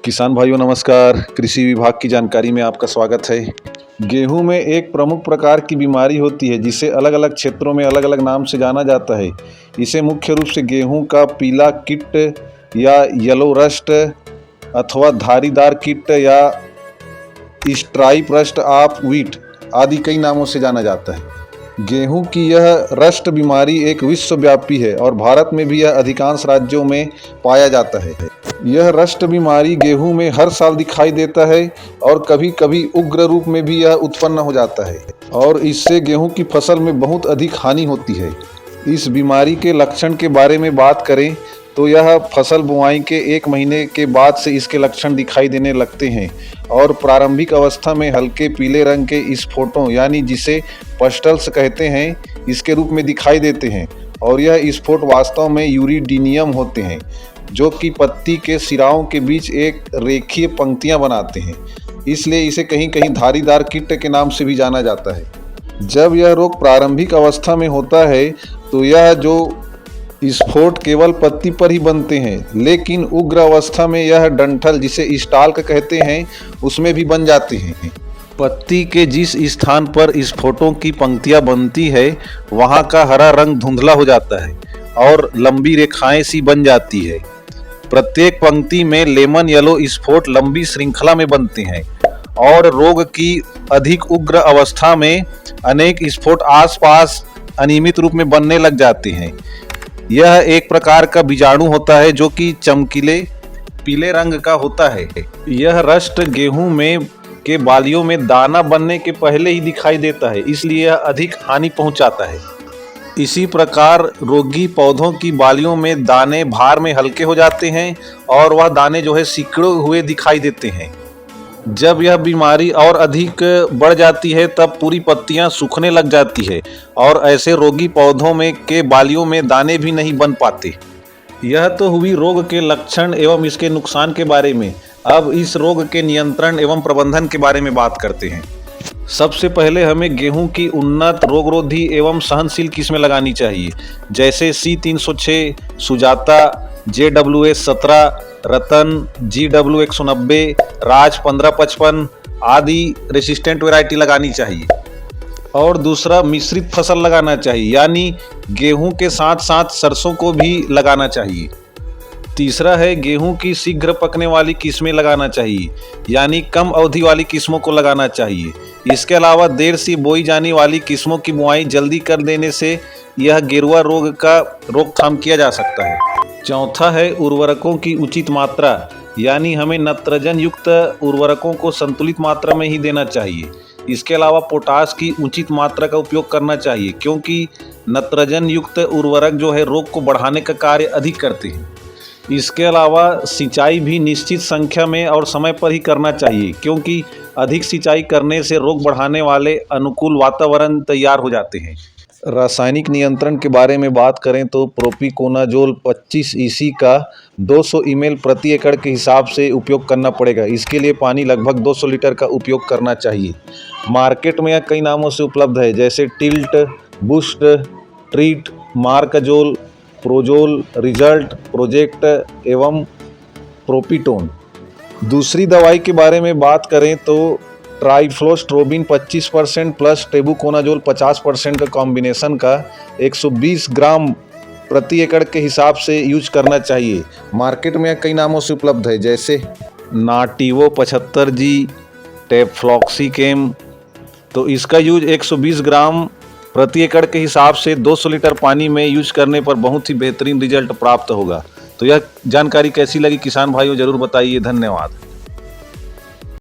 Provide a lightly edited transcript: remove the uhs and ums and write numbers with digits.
किसान भाइयों नमस्कार। कृषि विभाग की जानकारी में आपका स्वागत है। गेहूं में एक प्रमुख प्रकार की बीमारी होती है जिसे अलग अलग क्षेत्रों में अलग अलग नाम से जाना जाता है। इसे मुख्य रूप से गेहूं का पीला कीट या येलो रस्ट अथवा धारीदार कीट या स्ट्राइप रस्ट ऑफ व्हीट आदि कई नामों से जाना जाता है। गेहूं की यह रस्ट बीमारी एक विश्वव्यापी है और भारत में भी यह अधिकांश राज्यों में पाया जाता है। यह रस्ट बीमारी गेहूं में हर साल दिखाई देता है और कभी कभी उग्र रूप में भी यह उत्पन्न हो जाता है और इससे गेहूं की फसल में बहुत अधिक हानि होती है। इस बीमारी के लक्षण के बारे में बात करें तो यह फसल बुआई के 1 महीने के बाद से इसके लक्षण दिखाई देने लगते हैं और प्रारंभिक अवस्था में हल्के पीले रंग के स्फोटों यानी जिसे पस्टल्स कहते हैं इसके रूप में दिखाई देते हैं और यह स्फोट वास्तव में यूरिडीनियम होते हैं जो कि पत्ती के सिराओं के बीच एक रेखीय पंक्तियां बनाते हैं। इसलिए इसे कहीं कहीं धारीदार कीट के नाम से भी जाना जाता है। जब यह रोग प्रारंभिक अवस्था में होता है तो यह जो स्फोट केवल पत्ती पर ही बनते हैं, लेकिन उग्र अवस्था में यह डंठल जिसे स्टाल्क कहते हैं उसमें भी बन जाते हैं। पत्ती के जिस स्थान पर स्फोटों की पंक्तियां बनती है वहां का हरा रंग धुंधला हो जाता है और लंबी रेखाएं सी बन जाती है। प्रत्येक पंक्ति में लेमन येलो स्फोट लंबी श्रृंखला में बनते हैं और रोग की अधिक उग्र अवस्था में अनेक स्फोट आसपास अनियमित रूप में बनने लग जाते हैं। यह एक प्रकार का बीजाणु होता है जो कि चमकीले पीले रंग का होता है। यह रस्ट गेहूं में के बालियों में दाना बनने के पहले ही दिखाई देता है, इसलिए यह अधिक हानि पहुंचाता है। इसी प्रकार रोगी पौधों की बालियों में दाने भार में हल्के हो जाते हैं और वह दाने जो है सिकुड़े हुए दिखाई देते हैं। जब यह बीमारी और अधिक बढ़ जाती है तब पूरी पत्तियां सूखने लग जाती है और ऐसे रोगी पौधों में के बालियों में दाने भी नहीं बन पाते। यह तो हुई रोग के लक्षण एवं इसके नुकसान के बारे में। अब इस रोग के नियंत्रण एवं प्रबंधन के बारे में बात करते हैं। सबसे पहले हमें गेहूं की उन्नत रोगरोधी एवं सहनशील किस्में लगानी चाहिए, जैसे C306, सुजाता, JWS 17, रतन, GW 190, राज 1555 आदि रेसिस्टेंट वैरायटी लगानी चाहिए। और दूसरा मिश्रित फसल लगाना चाहिए, यानी गेहूं के साथ साथ सरसों को भी लगाना चाहिए। तीसरा है गेहूं की शीघ्र पकने वाली किस्में लगाना चाहिए, यानी कम अवधि वाली किस्मों को लगाना चाहिए। इसके अलावा देर से बोई जाने वाली किस्मों की बुआई जल्दी कर देने से यह गेरुआ रोग का रोकथाम किया जा सकता है। चौथा है उर्वरकों की उचित मात्रा, यानी हमें नत्रजन युक्त उर्वरकों को संतुलित मात्रा में ही देना चाहिए। इसके अलावा पोटाश की उचित मात्रा का उपयोग करना चाहिए, क्योंकि नत्रजन युक्त उर्वरक जो है रोग को बढ़ाने का कार्य अधिक करते हैं। इसके अलावा सिंचाई भी निश्चित संख्या में और समय पर ही करना चाहिए, क्योंकि अधिक सिंचाई करने से रोग बढ़ाने वाले अनुकूल वातावरण तैयार हो जाते हैं। रासायनिक नियंत्रण के बारे में बात करें तो प्रोपिकोनाजोल 25 EC का 200 ml प्रति एकड़ के हिसाब से उपयोग करना पड़ेगा। इसके लिए पानी लगभग 200 लीटर का उपयोग करना चाहिए। मार्केट में यह कई नामों से उपलब्ध है, जैसे टिल्ट, बूस्ट, ट्रीट, मार्कजोल, प्रोजोल, रिजल्ट, प्रोजेक्ट एवं प्रोपिटोन। दूसरी दवाई के बारे में बात करें तो ट्राइफ्लोस्ट्रोबिन 25% प्लस टेबुकोनाजोल 50% का कॉम्बिनेशन का 120 ग्राम प्रति एकड़ के हिसाब से यूज करना चाहिए। मार्केट में कई नामों से उपलब्ध है, जैसे नाटिवो 75G, टेफ्लॉक्सिकेम। तो इसका यूज 120 ग्राम प्रति एकड़ के हिसाब से 200 लीटर पानी में यूज करने पर बहुत ही बेहतरीन रिजल्ट प्राप्त होगा। तो यह जानकारी कैसी लगी किसान भाइयों, जरूर बताइए। धन्यवाद।